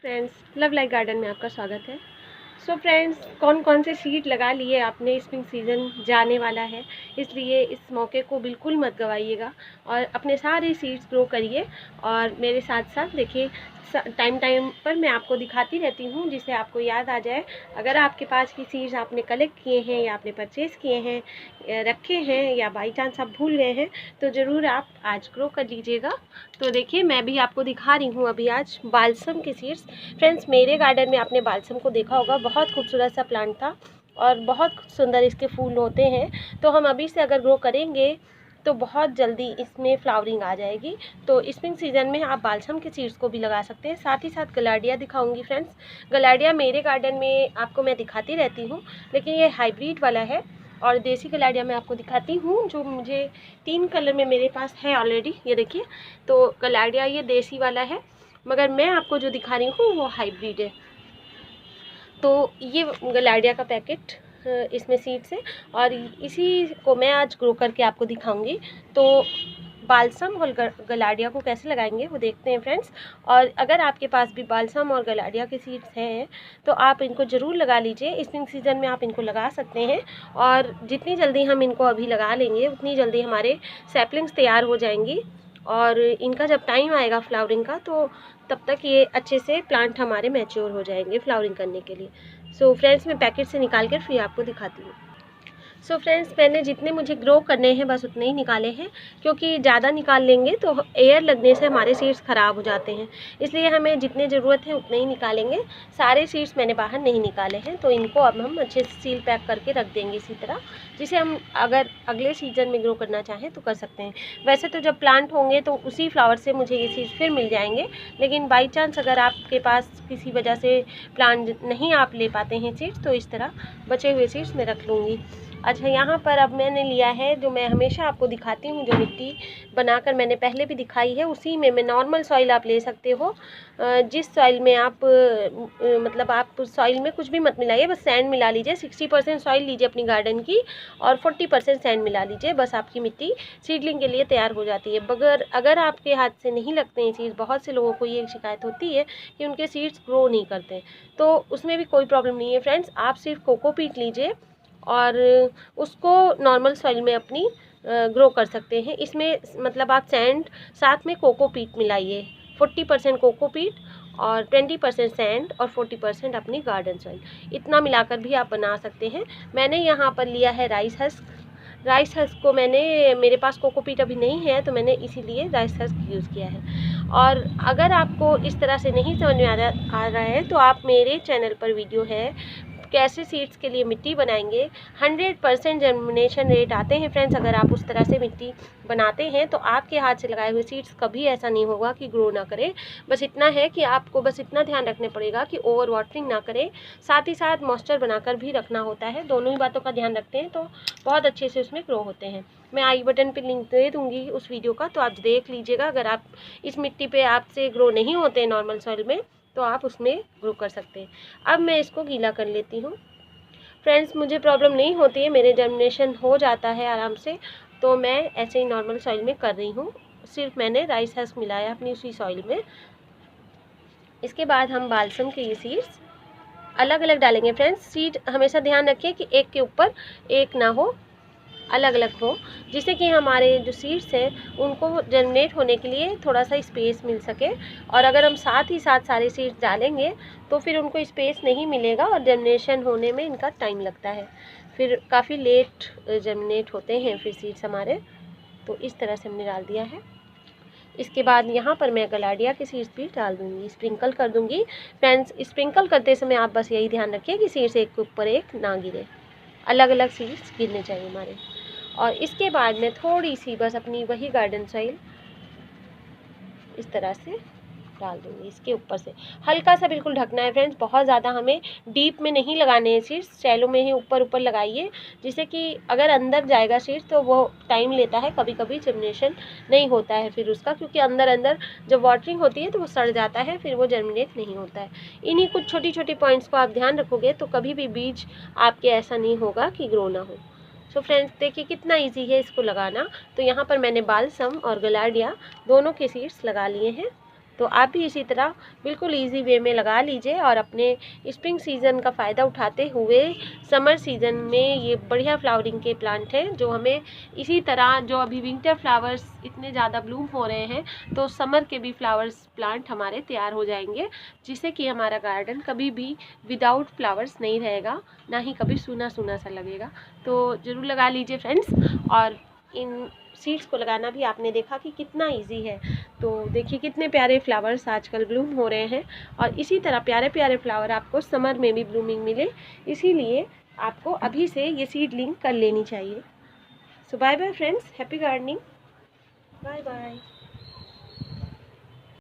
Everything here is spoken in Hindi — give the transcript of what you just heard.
फ्रेंड्स, लव लाइक गार्डन में आपका स्वागत है। सो फ्रेंड्स, कौन कौन से सीड लगा लिए आपने, स्प्रिंग सीज़न जाने वाला है, इसलिए इस मौके को बिल्कुल मत गवाइएगा और अपने सारे सीड्स ग्रो करिए। और मेरे साथ साथ देखिए, टाइम टाइम पर मैं आपको दिखाती रहती हूँ जिससे आपको याद आ जाए। अगर आपके पास की सीड्स आपने कलेक्ट किए हैं या आपने परचेज़ किए हैं, रखे हैं, या बाई चांस आप भूल गए हैं, तो ज़रूर आप आज ग्रो कर लीजिएगा। तो देखिए, मैं भी आपको दिखा रही हूँ अभी आज बालसम के सीड्स। फ्रेंड्स, मेरे गार्डन में आपने बालसम को देखा होगा, बहुत खूबसूरत सा प्लांट था और बहुत सुंदर इसके फूल होते हैं। तो हम अभी से अगर ग्रो करेंगे तो बहुत जल्दी इसमें फ्लावरिंग आ जाएगी। तो स्प्रिंग सीजन में आप बालसम के सीड्स को भी लगा सकते हैं। साथ ही साथ गलाडिया दिखाऊंगी फ्रेंड्स। गलाडिया मेरे गार्डन में आपको मैं दिखाती रहती हूँ, लेकिन ये हाइब्रिड वाला है। और देसी गलाडिया मैं आपको दिखाती हूँ, जो मुझे 3 कलर में मेरे पास है ऑलरेडी। ये देखिए, तो गलाडिया ये देसी वाला है, मगर मैं आपको जो दिखा रही हूँ वो हाइब्रिड है। तो ये गलाडिया का पैकेट इसमें सीड्स है और इसी को मैं आज ग्रो करके आपको दिखाऊंगी। तो बालसम और गलाडिया को कैसे लगाएंगे वो देखते हैं फ्रेंड्स। और अगर आपके पास भी बालसम और गलाडिया के सीड्स हैं तो आप इनको ज़रूर लगा लीजिए। स्प्रिंग सीजन में आप इनको लगा सकते हैं और जितनी जल्दी हम इनको अभी लगा लेंगे उतनी जल्दी हमारे सैपलिंग्स तैयार हो जाएंगी। और इनका जब टाइम आएगा फ्लावरिंग का, तो तब तक ये अच्छे से प्लांट हमारे मैच्योर हो जाएंगे फ्लावरिंग करने के लिए। सो फ्रेंड्स, मैं पैकेट से निकाल कर फिर आपको दिखाती हूँ। सो फ्रेंड्स, मैंने जितने मुझे ग्रो करने हैं बस उतने ही निकाले हैं, क्योंकि ज़्यादा निकाल लेंगे तो एयर लगने से हमारे सीड्स ख़राब हो जाते हैं। इसलिए हमें जितने ज़रूरत है उतने ही निकालेंगे। सारे सीड्स मैंने बाहर नहीं निकाले हैं, तो इनको अब हम अच्छे से सील पैक करके रख देंगे इसी तरह, जिसे हम अगर अगले सीजन में ग्रो करना चाहें तो कर सकते हैं। वैसे तो जब प्लांट होंगे तो उसी फ्लावर से मुझे ये सीड्स फिर मिल जाएंगे, लेकिन बाई चांस अगर आपके पास किसी वजह से प्लांट नहीं आप ले पाते हैं सीड्स, तो इस तरह बचे हुए सीड्स मैं रख लूँगी। अच्छा, यहाँ पर अब मैंने लिया है, जो मैं हमेशा आपको दिखाती हूँ, जो मिट्टी बनाकर मैंने पहले भी दिखाई है, उसी में मैं नॉर्मल सॉइल आप ले सकते हो। जिस सॉइल में आप मतलब आप सॉइल में कुछ भी मत मिलाइए, बस सैंड मिला लीजिए। 60% सॉइल लीजिए अपनी गार्डन की और 40% सैंड मिला लीजिए, बस आपकी मिट्टी सीडलिंग के लिए तैयार हो जाती है। बगैर अगर आपके हाथ से नहीं लगते हैं सीड्स, बहुत से लोगों को ये शिकायत होती है कि उनके सीड्स ग्रो नहीं करते, तो उसमें भी कोई प्रॉब्लम नहीं है फ्रेंड्स। आप सिर्फ कोकोपीट लीजिए और उसको नॉर्मल सॉइल में अपनी ग्रो कर सकते हैं। इसमें मतलब आप सैंड साथ में कोकोपीट मिलाइए, 40% कोकोपीट और 20% सैंड और 40% अपनी गार्डन सॉइल, इतना मिलाकर भी आप बना सकते हैं। मैंने यहाँ पर लिया है राइस हस्क। राइस हस्क को मैंने, मेरे पास कोकोपीट अभी नहीं है तो मैंने इसीलिए राइस हस्क यूज़ किया है। और अगर आपको इस तरह से नहीं समझ में आ रहा है तो आप मेरे चैनल पर वीडियो है कैसे सीड्स के लिए मिट्टी बनाएंगे। 100% जर्मिनेशन रेट आते हैं फ्रेंड्स। अगर आप उस तरह से मिट्टी बनाते हैं तो आपके हाथ से लगाए हुए सीड्स कभी ऐसा नहीं होगा कि ग्रो ना करें। बस इतना है कि आपको बस इतना ध्यान रखना पड़ेगा कि ओवर वाटरिंग ना करें, साथ ही साथ मॉइस्चर बनाकर भी रखना होता है। दोनों ही बातों का ध्यान रखते हैं तो बहुत अच्छे से उसमें ग्रो होते हैं। मैं आई बटन पर लिंक दे दूँगी उस वीडियो का, तो आप देख लीजिएगा। अगर आप इस मिट्टी पर आपसे ग्रो नहीं होते नॉर्मल सॉइल में तो आप उसमें ग्रो कर सकते हैं। अब मैं इसको गीला कर लेती हूँ फ्रेंड्स। मुझे प्रॉब्लम नहीं होती है, मेरे जर्मिनेशन हो जाता है आराम से, तो मैं ऐसे ही नॉर्मल सॉइल में कर रही हूँ। सिर्फ मैंने राइस हस्क मिलाया अपनी उसी सॉइल में। इसके बाद हम बालसम के ये सीड्स अलग अलग डालेंगे फ्रेंड्स। सीड हमेशा ध्यान रखिए कि एक के ऊपर एक ना हो, अलग अलग हो, जिससे कि हमारे जो सीड्स हैं उनको जर्मिनेट होने के लिए थोड़ा सा स्पेस मिल सके। और अगर हम साथ ही साथ सारे सीड्स डालेंगे तो फिर उनको स्पेस नहीं मिलेगा और जर्मिनेशन होने में इनका टाइम लगता है, फिर काफ़ी लेट जर्मिनेट होते हैं फिर सीड्स हमारे। तो इस तरह से हमने डाल दिया है। इसके बाद यहाँ पर मैं गलाडिया के सीड्स भी डाल दूँगी, स्प्रिंकल कर दूँगी फ्रेंड्स। स्प्रिंकल करते समय आप बस यही ध्यान रखिए कि सीड्स एक के ऊपर एक ना गिरे, अलग अलग सीड्स गिरने चाहिए हमारे। और इसके बाद मैं थोड़ी सी बस अपनी वही गार्डन सॉइल इस तरह से डाल दूँगी इसके ऊपर से, हल्का सा बिल्कुल ढकना है फ्रेंड्स। बहुत ज़्यादा हमें डीप में नहीं लगाने हैं सीड्स, शैलो में ही ऊपर ऊपर लगाइए, जिससे कि अगर अंदर जाएगा सीड्स तो वो टाइम लेता है, कभी कभी जर्मिनेशन नहीं होता है फिर उसका, क्योंकि अंदर अंदर जब वाटरिंग होती है तो वो सड़ जाता है, फिर वो जर्मिनेट नहीं होता है। इन्हीं कुछ छोटी छोटी पॉइंट्स को आप ध्यान रखोगे तो कभी भी बीज आपके ऐसा नहीं होगा कि ग्रो ना हो। सो फ्रेंड्स, देखिए कितना इजी है इसको लगाना। तो यहाँ पर मैंने बालसम और गलाडिया दोनों के सीड्स लगा लिए हैं तो आप भी इसी तरह बिल्कुल इजी वे में लगा लीजिए और अपने स्प्रिंग सीज़न का फ़ायदा उठाते हुए समर सीज़न में ये बढ़िया फ्लावरिंग के प्लांट हैं जो हमें इसी तरह, जो अभी विंटर फ्लावर्स इतने ज़्यादा ब्लूम हो रहे हैं तो समर के भी फ्लावर्स प्लांट हमारे तैयार हो जाएंगे, जिससे कि हमारा गार्डन कभी भी विदाउट फ्लावर्स नहीं रहेगा, ना ही कभी सूना सूना सा लगेगा। तो ज़रूर लगा लीजिए फ्रेंड्स। और इन सीड्स को लगाना भी आपने देखा कि कितना इजी है। तो देखिए कितने प्यारे फ्लावर्स आजकल ब्लूम हो रहे हैं और इसी तरह प्यारे प्यारे फ्लावर आपको समर में भी ब्लूमिंग मिले, इसीलिए आपको अभी से ये सीडलिंग कर लेनी चाहिए। So bye bye friends, happy gardening, bye bye.